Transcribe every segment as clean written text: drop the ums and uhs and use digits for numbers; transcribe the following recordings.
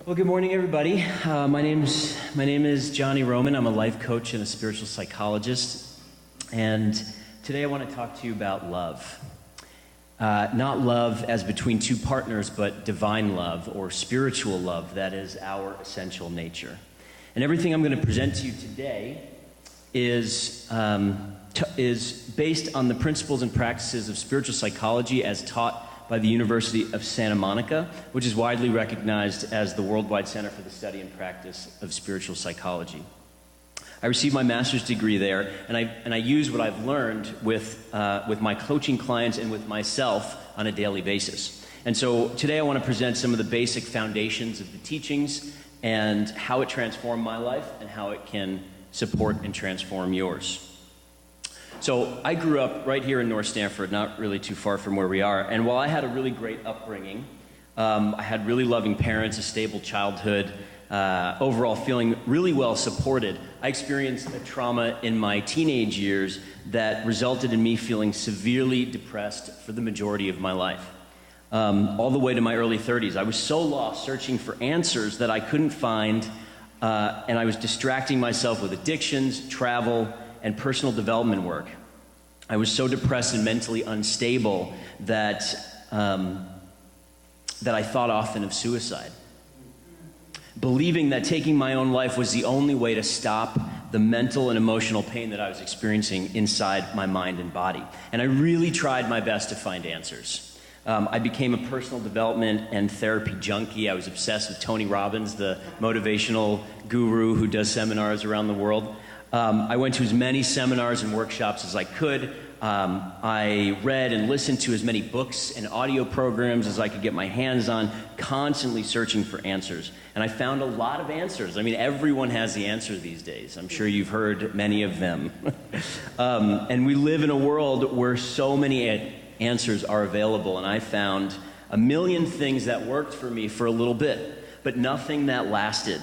Well, good morning, everybody. My name is Johnny Roman. I'm a life coach and a spiritual psychologist. And today I want to talk to you about love. Not love as between two partners, but divine love or spiritual love. That is our essential nature. And everything I'm going to present to you today is based on the principles and practices of spiritual psychology as taught by the University of Santa Monica, which is widely recognized as the worldwide center for the study and practice of spiritual psychology. I received my master's degree there, and I use what I've learned with my coaching clients and with myself on a daily basis. And so today I want to present some of the basic foundations of the teachings and how it transformed my life and how it can support and transform yours. So I grew up right here in North Stamford, not really too far from where we are. And while I had a really great upbringing, I had really loving parents, a stable childhood, overall feeling really well supported, I experienced a trauma in my teenage years that resulted in me feeling severely depressed for the majority of my life. All the way to my early 30s. I was so lost searching for answers that I couldn't find, and I was distracting myself with addictions, travel, and personal development work. I was so depressed and mentally unstable that I thought often of suicide, believing that taking my own life was the only way to stop the mental and emotional pain that I was experiencing inside my mind and body. And I really tried my best to find answers. I became a personal development and therapy junkie. I was obsessed with Tony Robbins, the motivational guru who does seminars around the world. I went to as many seminars and workshops as I could. I read and listened to as many books and audio programs as I could get my hands on, constantly searching for answers. And I found a lot of answers. I mean, everyone has the answer these days. I'm sure you've heard many of them. And we live in a world where so many answers are available, and I found a million things that worked for me for a little bit, but nothing that lasted.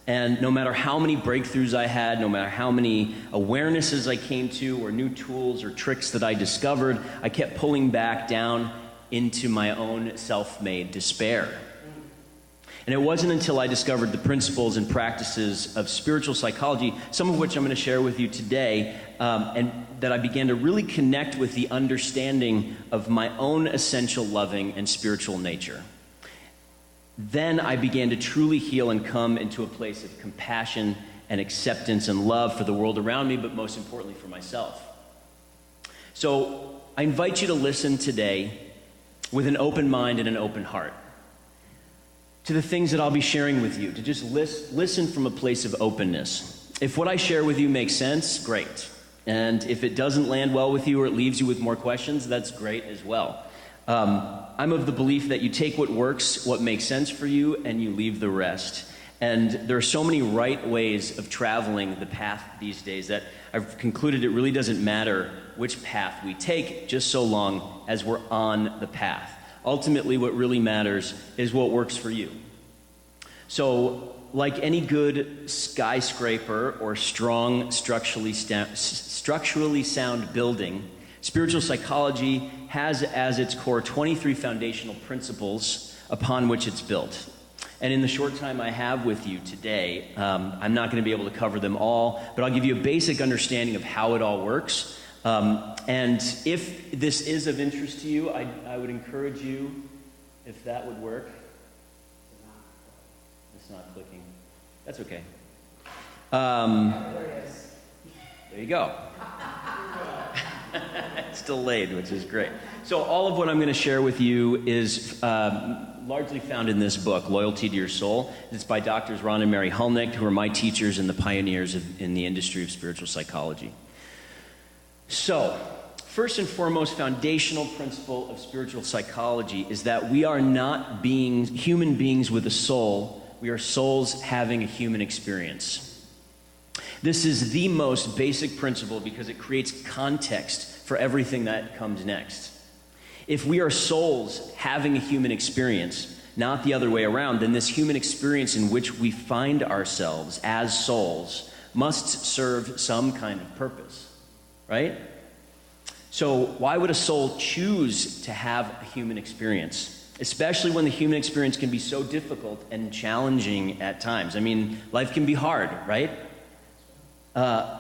And no matter how many breakthroughs I had, no matter how many awarenesses I came to, or new tools or tricks that I discovered, I kept pulling back down into my own self-made despair. And it wasn't until I discovered the principles and practices of spiritual psychology, some of which I'm going to share with you today, and that I began to really connect with the understanding of my own essential loving and spiritual nature. Then I began to truly heal and come into a place of compassion and acceptance and love for the world around me, but most importantly for myself. So I invite you to listen today with an open mind and an open heart to the things that I'll be sharing with you, to just listen from a place of openness. If what I share with you makes sense, great. And if it doesn't land well with you or it leaves you with more questions, that's great as well. I'm of the belief that you take what works, what makes sense for you, and you leave the rest. And there are so many right ways of traveling the path these days that I've concluded it really doesn't matter which path we take, just so long as we're on the path. Ultimately, what really matters is what works for you. So, like any good skyscraper or strong, structurally sound building, spiritual psychology has as its core 23 foundational principles upon which it's built. And in the short time I have with you today, I'm not going to be able to cover them all, but I'll give you a basic understanding of how it all works. And if this is of interest to you, I would encourage you, if that would work. It's not clicking. That's okay. There you go. It's delayed, which is great. So all of what I'm going to share with you is largely found in this book, Loyalty to Your Soul. It's by Drs. Ron and Mary Hulnick, who are my teachers and the pioneers in the industry of spiritual psychology. So, first and foremost, foundational principle of spiritual psychology is that we are not human beings with a soul. We are souls having a human experience. This is the most basic principle because it creates context for everything that comes next. If we are souls having a human experience, not the other way around, then this human experience in which we find ourselves as souls must serve some kind of purpose, right? So why would a soul choose to have a human experience? especially when the human experience can be so difficult and challenging at times. I mean, life can be hard, right?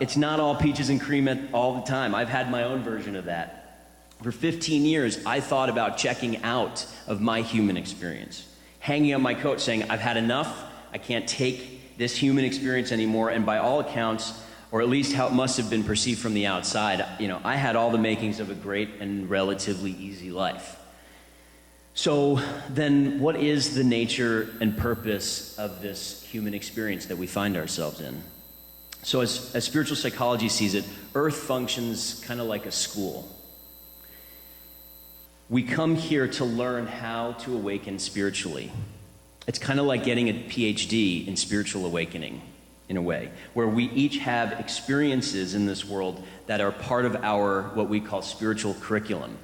It's not all peaches and cream all the time. I've had my own version of that. For 15 years, I thought about checking out of my human experience, hanging up my coat saying, I've had enough, I can't take this human experience anymore, and by all accounts, or at least how it must have been perceived from the outside, I had all the makings of a great and relatively easy life. So then, what is the nature and purpose of this human experience that we find ourselves in? So as spiritual psychology sees it, Earth functions kind of like a school. We come here to learn how to awaken spiritually. It's kind of like getting a PhD in spiritual awakening, in a way, where we each have experiences in this world that are part of our, what we call, spiritual curriculum.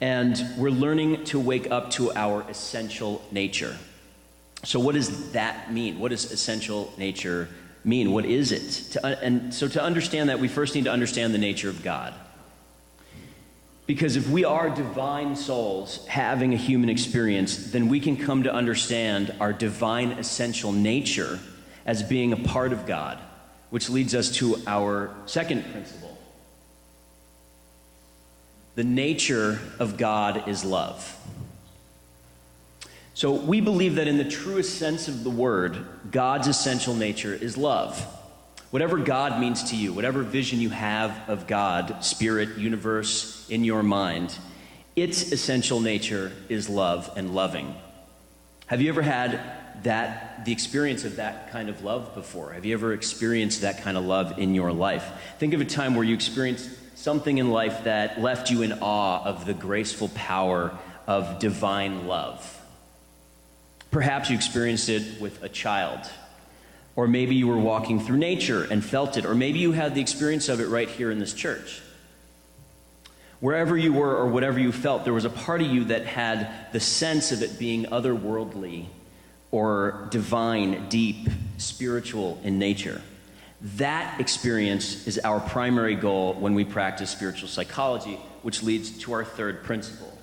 And we're learning to wake up to our essential nature. So what does that mean? What does essential nature mean? What is it? To understand that, we first need to understand the nature of God. Because if we are divine souls having a human experience, then we can come to understand our divine essential nature as being a part of God, which leads us to our second principle. The nature of God is love. So we believe that in the truest sense of the word, God's essential nature is love. Whatever God means to you, whatever vision you have of God, spirit, universe, in your mind, its essential nature is love and loving. Have you ever had the experience of that kind of love before? Have you ever experienced that kind of love in your life? Think of a time where you experienced something in life that left you in awe of the graceful power of divine love. Perhaps you experienced it with a child, or maybe you were walking through nature and felt it, or maybe you had the experience of it right here in this church. Wherever you were or whatever you felt, there was a part of you that had the sense of it being otherworldly or divine, deep, spiritual in nature. That experience is our primary goal when we practice spiritual psychology, which leads to our third principle.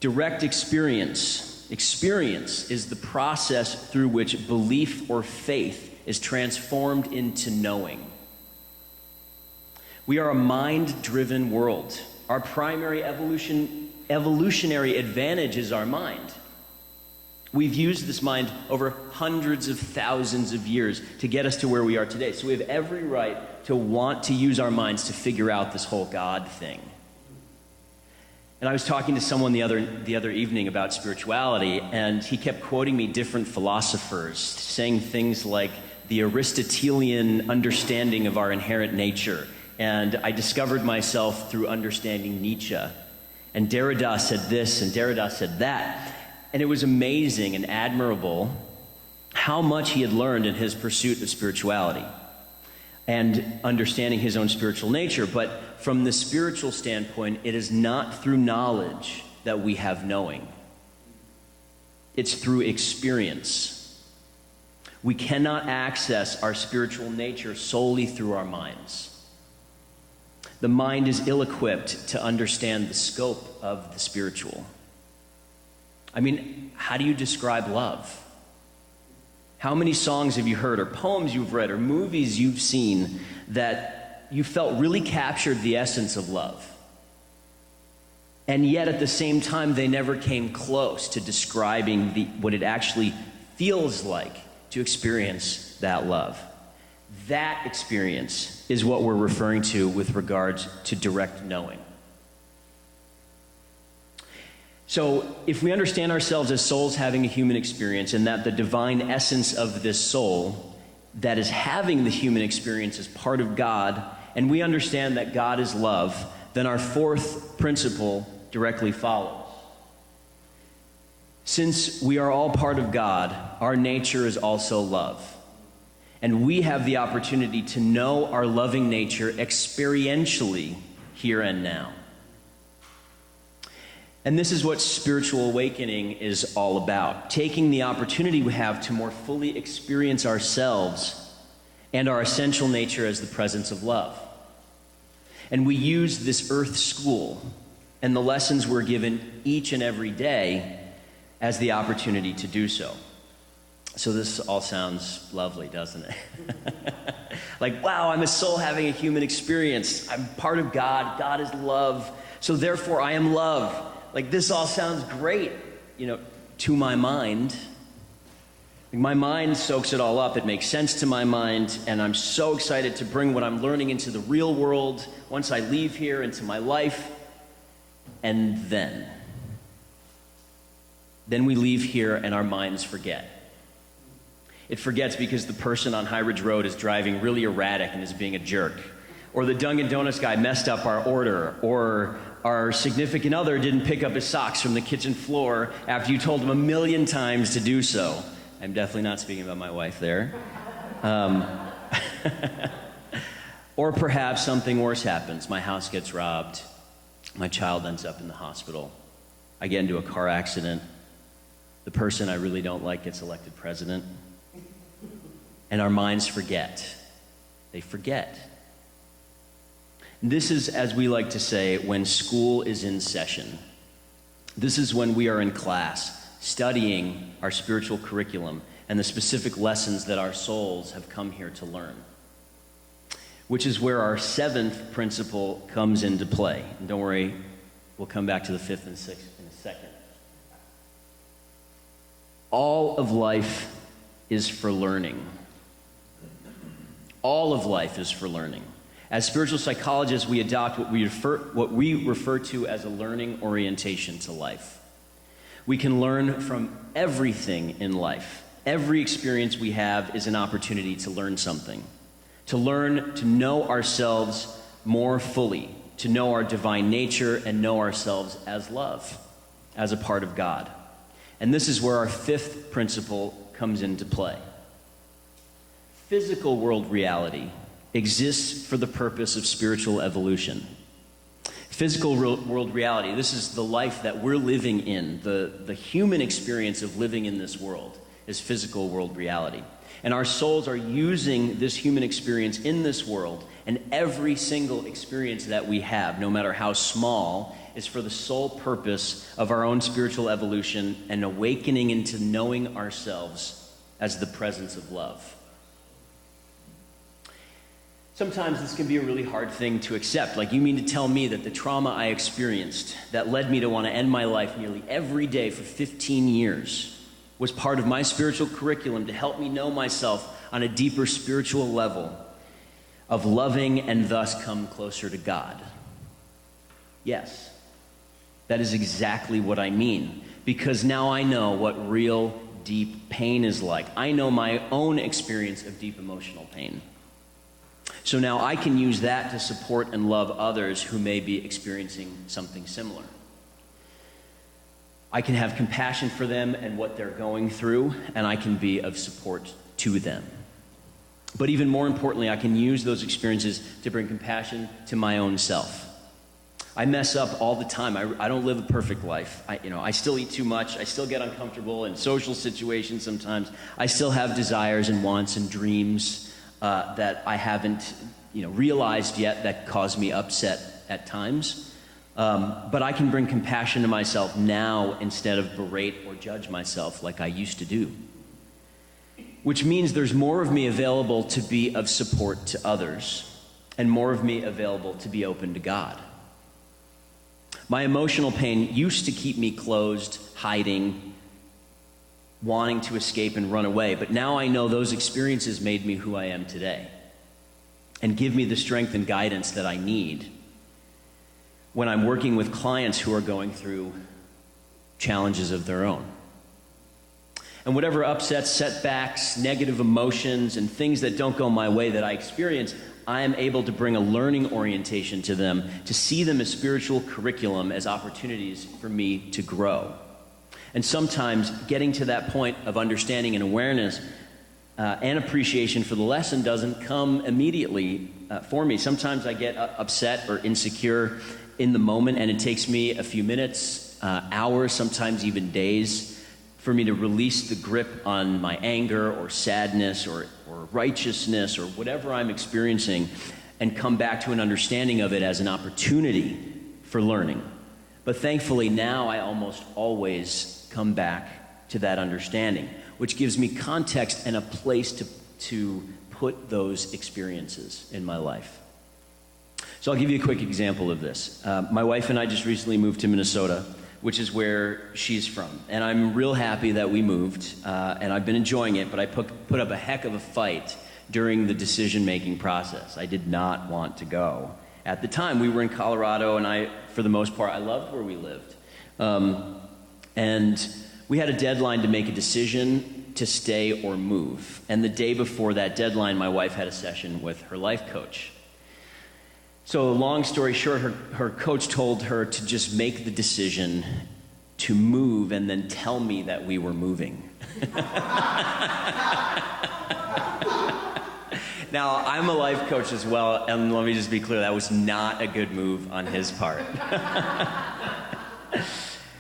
Direct experience. Experience is the process through which belief or faith is transformed into knowing. We are a mind-driven world. Our primary evolutionary advantage is our mind. We've used this mind over hundreds of thousands of years to get us to where we are today. So we have every right to want to use our minds to figure out this whole God thing. And I was talking to someone the other evening about spirituality, and he kept quoting me different philosophers, saying things like the Aristotelian understanding of our inherent nature. And I discovered myself through understanding Nietzsche. And Derrida said this, and Derrida said that. And it was amazing and admirable how much he had learned in his pursuit of spirituality and understanding his own spiritual nature. But from the spiritual standpoint, it is not through knowledge that we have knowing. It's through experience. We cannot access our spiritual nature solely through our minds. The mind is ill-equipped to understand the scope of the spiritual. I mean, how do you describe love? How many songs have you heard, or poems you've read, or movies you've seen that you felt really captured the essence of love? And yet at the same time, they never came close to describing what it actually feels like to experience that love. That experience is what we're referring to with regards to direct knowing. So if we understand ourselves as souls having a human experience, and that the divine essence of this soul that is having the human experience is part of God, and we understand that God is love, then our fourth principle directly follows. Since we are all part of God, our nature is also love. And we have the opportunity to know our loving nature experientially here and now. And this is what spiritual awakening is all about. Taking the opportunity we have to more fully experience ourselves and our essential nature as the presence of love. And we use this earth school and the lessons we're given each and every day as the opportunity to do so. So this all sounds lovely, doesn't it? Like, wow, I'm a soul having a human experience. I'm part of God. God is love. So therefore, I am love. Like, this all sounds great, to my mind. My mind soaks it all up. It makes sense to my mind, and I'm so excited to bring what I'm learning into the real world once I leave here, into my life. And then we leave here and our minds forget. It forgets because the person on High Ridge Road is driving really erratic and is being a jerk. Or the Dunkin' Donuts guy messed up our order. Or our significant other didn't pick up his socks from the kitchen floor after you told him 1,000,000 times to do so. I'm definitely not speaking about my wife there. Or perhaps something worse happens. My house gets robbed. My child ends up in the hospital. I get into a car accident. The person I really don't like gets elected president. And our minds forget. They forget. This is, as we like to say, when school is in session. This is when we are in class, studying our spiritual curriculum and the specific lessons that our souls have come here to learn. Which is where our 7th principle comes into play. And don't worry, we'll come back to the 5th and 6th in a second. All of life is for learning. All of life is for learning. As spiritual psychologists, we adopt what we refer to as a learning orientation to life. We can learn from everything in life. Every experience we have is an opportunity to learn something. To learn to know ourselves more fully, to know our divine nature and know ourselves as love, as a part of God. And this is where our 5th principle comes into play. Physical world reality exists for the purpose of spiritual evolution. Physical world reality, this is the life that we're living in. The human experience of living in this world is physical world reality. And our souls are using this human experience in this world, and every single experience that we have, no matter how small, is for the sole purpose of our own spiritual evolution and awakening into knowing ourselves as the presence of love. Sometimes this can be a really hard thing to accept. Like, you mean to tell me that the trauma I experienced that led me to want to end my life nearly every day for 15 years was part of my spiritual curriculum to help me know myself on a deeper spiritual level of loving and thus come closer to God? Yes, that is exactly what I mean, because now I know what real deep pain is like. I know my own experience of deep emotional pain. So now I can use that to support and love others who may be experiencing something similar. I can have compassion for them and what they're going through, and I can be of support to them. But even more importantly, I can use those experiences to bring compassion to my own self. I mess up all the time. I don't live a perfect life. I still eat too much. I still get uncomfortable in social situations sometimes. I still have desires and wants and dreams that I haven't realized yet that cause me upset at times. But I can bring compassion to myself now instead of berate or judge myself like I used to do. Which means there's more of me available to be of support to others, and more of me available to be open to God. My emotional pain used to keep me closed, hiding, wanting to escape and run away, but now I know those experiences made me who I am today and give me the strength and guidance that I need when I'm working with clients who are going through challenges of their own. And whatever upsets, setbacks, negative emotions, and things that don't go my way that I experience, I am able to bring a learning orientation to them, to see them as spiritual curriculum, as opportunities for me to grow. And sometimes getting to that point of understanding and awareness and appreciation for the lesson doesn't come immediately for me. Sometimes I get upset or insecure in the moment, and it takes me a few minutes, hours, sometimes even days, for me to release the grip on my anger or sadness or righteousness or whatever I'm experiencing, and come back to an understanding of it as an opportunity for learning. But thankfully now I almost always come back to that understanding, which gives me context and a place to put those experiences in my life. So I'll give you a quick example of this. My wife and I just recently moved to Minnesota, which is where she's from. And I'm real happy that we moved, and I've been enjoying it, but I put up a heck of a fight during the decision-making process. I did not want to go. At the time, we were in Colorado, and for the most part, I loved where we lived. And we had a deadline to make a decision to stay or move. And the day before that deadline, my wife had a session with her life coach. So long story short, her coach told her to just make the decision to move and then tell me that we were moving. Now, I'm a life coach as well, and let me just be clear, that was not a good move on his part.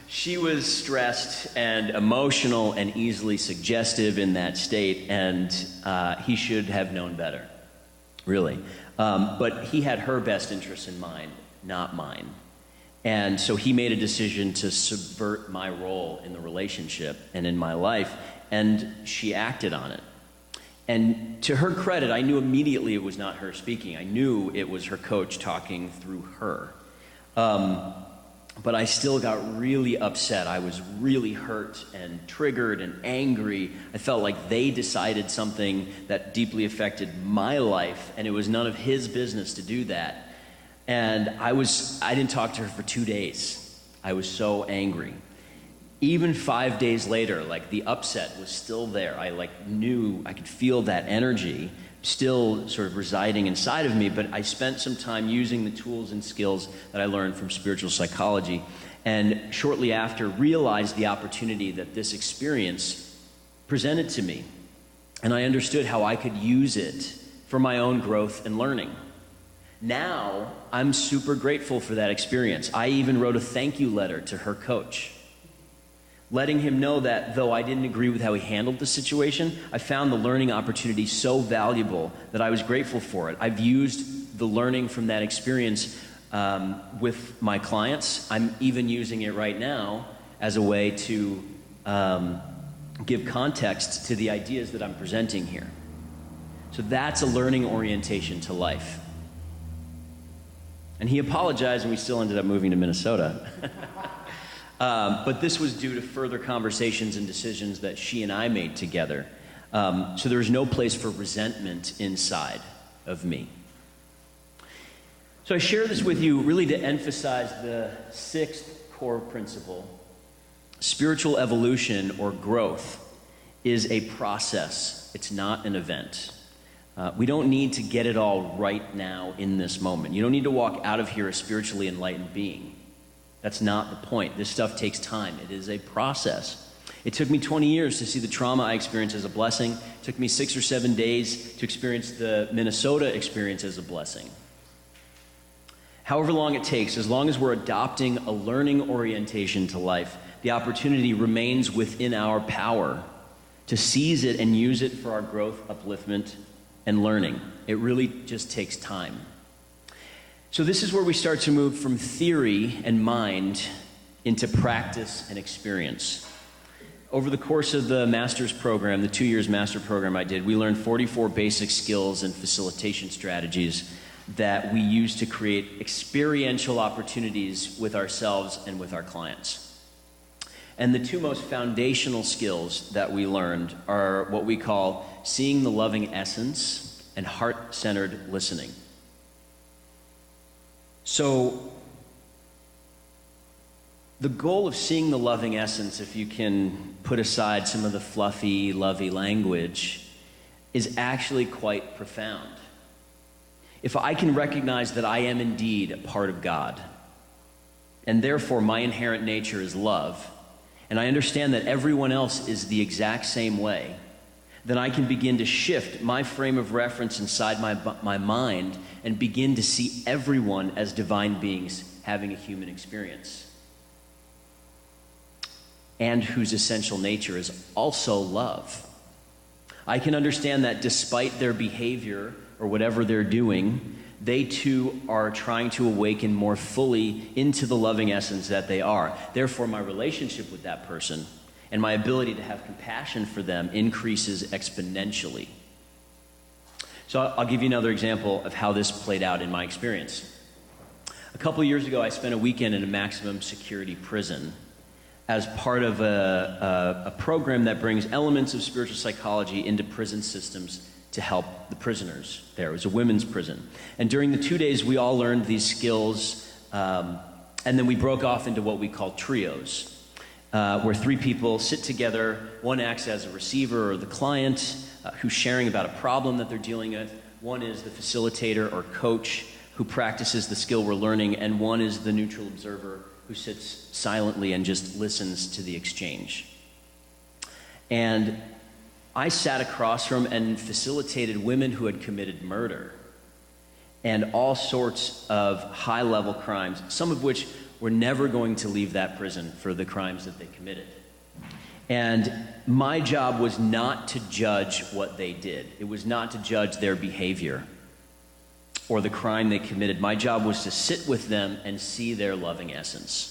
She was stressed and emotional and easily suggestive in that state, and he should have known better, really. But he had her best interests in mind, not mine. And so he made a decision to subvert my role in the relationship and in my life, and she acted on it. And to her credit, I knew immediately it was not her speaking. I knew it was her coach talking through her. But I still got really upset. I was really hurt and triggered and angry. I felt like they decided something that deeply affected my life, and it was none of his business to do that. And I didn't talk to her for 2 days. I was so angry. Even 5 days later, the upset was still there. I knew, I could feel that energy still sort of residing inside of me, but I spent some time using the tools and skills that I learned from spiritual psychology, and shortly after realized the opportunity that this experience presented to me. And I understood how I could use it for my own growth and learning. Now, I'm super grateful for that experience. I even wrote a thank you letter to her coach, letting him know that though I didn't agree with how he handled the situation, I found the learning opportunity so valuable that I was grateful for it. I've used the learning from that experience with my clients. I'm even using it right now as a way to give context to the ideas that I'm presenting here. So that's a learning orientation to life. And he apologized, and we still ended up moving to Minnesota. But this was due to further conversations and decisions that she and I made together. So there was no place for resentment inside of me. So I share this with you really to emphasize the sixth core principle. Spiritual evolution or growth is a process. It's not an event. We don't need to get it all right now in this moment. You don't need to walk out of here a spiritually enlightened being. That's not the point. This stuff takes time. It is a process. It took me 20 years to see the trauma I experienced as a blessing. It took me 6 or 7 days to experience the Minnesota experience as a blessing. However long it takes, as long as we're adopting a learning orientation to life, the opportunity remains within our power to seize it and use it for our growth, upliftment, and learning. It really just takes time. So this is where we start to move from theory and mind into practice and experience. Over the course of the master's program, the 2 years master program I did, we learned 44 basic skills and facilitation strategies that we use to create experiential opportunities with ourselves and with our clients. And the two most foundational skills that we learned are what we call seeing the loving essence and heart-centered listening. So the goal of seeing the loving essence, if you can put aside some of the fluffy, lovey language, is actually quite profound. If I can recognize that I am indeed a part of God, and therefore my inherent nature is love, and I understand that everyone else is the exact same way, then I can begin to shift my frame of reference inside my mind and begin to see everyone as divine beings having a human experience, and whose essential nature is also love. I can understand that despite their behavior or whatever they're doing, they too are trying to awaken more fully into the loving essence that they are. Therefore, my relationship with that person and my ability to have compassion for them increases exponentially. So I'll give you another example of how this played out in my experience. A couple years ago, I spent a weekend in a maximum security prison as part of a program that brings elements of spiritual psychology into prison systems to help the prisoners there. It was a women's prison. And during the 2 days, we all learned these skills, and then we broke off into what we call trios, where 3 people sit together. One acts as a receiver or the client who's sharing about a problem that they're dealing with. One is the facilitator or coach who practices the skill we're learning, and one is the neutral observer who sits silently and just listens to the exchange. And I sat across from and facilitated women who had committed murder and all sorts of high-level crimes, some of which were never going to leave that prison for the crimes that they committed. And my job was not to judge what they did. It was not to judge their behavior or the crime they committed. My job was to sit with them and see their loving essence.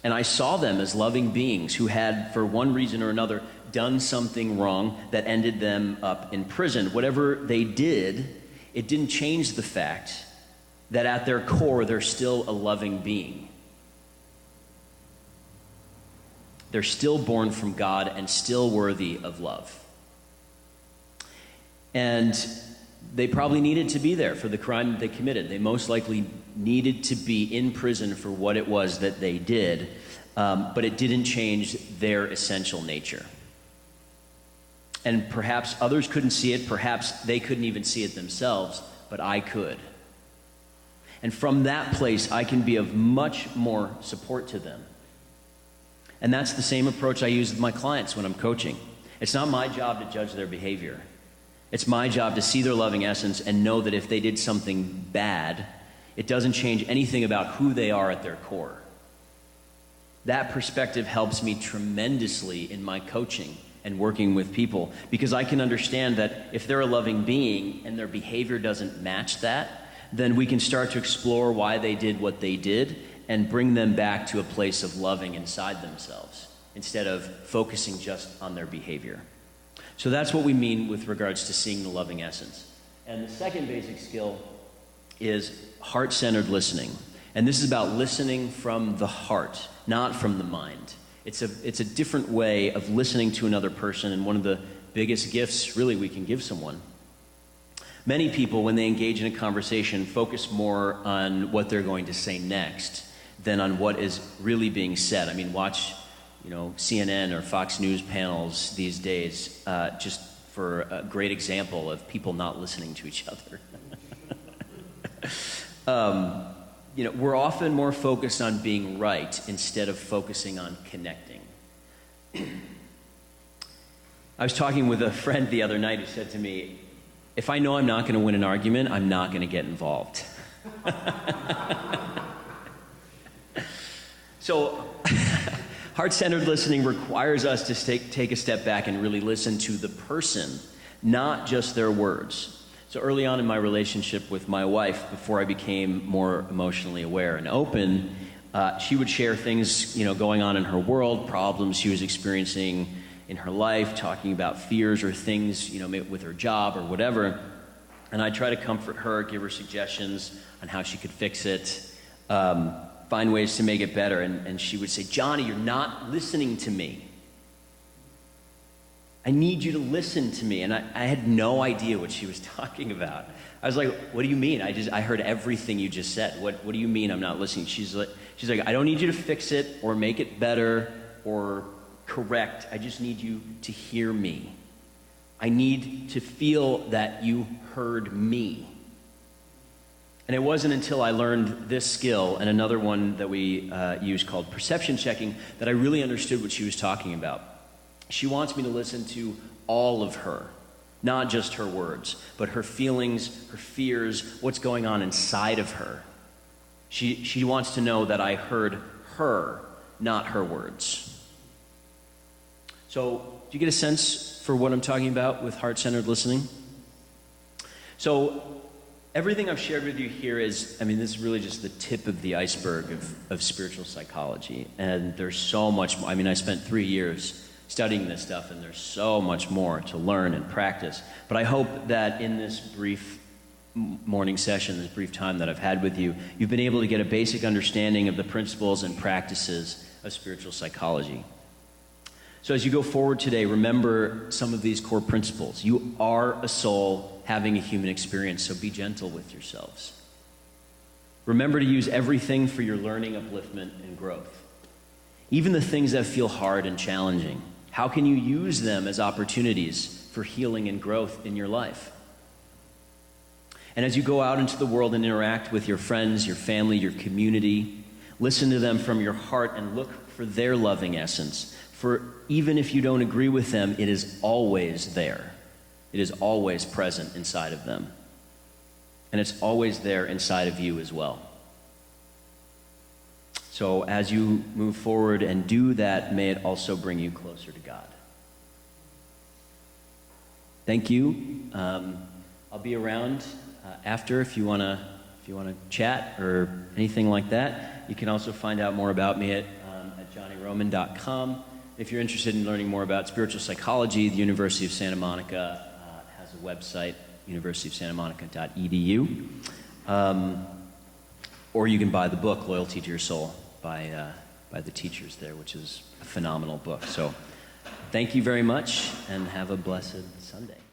And I saw them as loving beings who had, for one reason or another, done something wrong that ended them up in prison. Whatever they did, it didn't change the fact that at their core, they're still a loving being. They're still born from God and still worthy of love. And they probably needed to be there for the crime that they committed. They most likely needed to be in prison for what it was that they did, but it didn't change their essential nature. And perhaps others couldn't see it, perhaps they couldn't even see it themselves, but I could. And from that place, I can be of much more support to them. And that's the same approach I use with my clients when I'm coaching. It's not my job to judge their behavior. It's my job to see their loving essence and know that if they did something bad, it doesn't change anything about who they are at their core. That perspective helps me tremendously in my coaching and working with people, because I can understand that if they're a loving being and their behavior doesn't match that, then we can start to explore why they did what they did and bring them back to a place of loving inside themselves instead of focusing just on their behavior. So that's what we mean with regards to seeing the loving essence. And the second basic skill is heart-centered listening. And this is about listening from the heart, not from the mind. It's a different way of listening to another person, and one of the biggest gifts really we can give someone. Many people, when they engage in a conversation, focus more on what they're going to say next than on what is really being said. I mean, watch, CNN or Fox News panels these days, just for a great example of people not listening to each other. We're often more focused on being right instead of focusing on connecting. I was talking with a friend the other night who said to me, if I know I'm not going to win an argument, I'm not going to get involved. So, heart-centered listening requires us to take a step back and really listen to the person, not just their words. So early on in my relationship with my wife, before I became more emotionally aware and open, she would share things, going on in her world, problems she was experiencing in her life, talking about fears or things, maybe with her job or whatever. And I'd try to comfort her, give her suggestions on how she could fix it, find ways to make it better. And she would say, Johnny, you're not listening to me. I need you to listen to me. And I had no idea what she was talking about. I was like, what do you mean? I heard everything you just said. What do you mean I'm not listening? She's like, I don't need you to fix it or make it better or correct. I just need you to hear me. I need to feel that you heard me. And it wasn't until I learned this skill and another one that we use called perception checking that I really understood what she was talking about. She wants me to listen to all of her, not just her words, but her feelings, her fears, what's going on inside of her. She wants to know that I heard her, not her words. So, do you get a sense for what I'm talking about with heart-centered listening? So, everything I've shared with you here is, I mean, this is really just the tip of the iceberg of spiritual psychology. And there's so much more. I mean, I spent 3 years studying this stuff, and there's so much more to learn and practice. But I hope that in this brief morning session, this brief time that I've had with you, you've been able to get a basic understanding of the principles and practices of spiritual psychology. So as you go forward today, remember some of these core principles. You are a soul having a human experience, so be gentle with yourselves. Remember to use everything for your learning, upliftment, and growth. Even the things that feel hard and challenging. How can you use them as opportunities for healing and growth in your life? And as you go out into the world and interact with your friends, your family, your community, listen to them from your heart and look for their loving essence. For even if you don't agree with them, it is always there. It is always present inside of them. And it's always there inside of you as well. So as you move forward and do that, may it also bring you closer to God. Thank you. I'll be around after if you want to chat or anything like that. You can also find out more about me at johnnyroman.com. If you're interested in learning more about spiritual psychology, the University of Santa Monica has a website, universityofsantamonica.edu. Or you can buy the book, Loyalty to Your Soul, by the teachers there, which is a phenomenal book. So thank you very much, and have a blessed Sunday.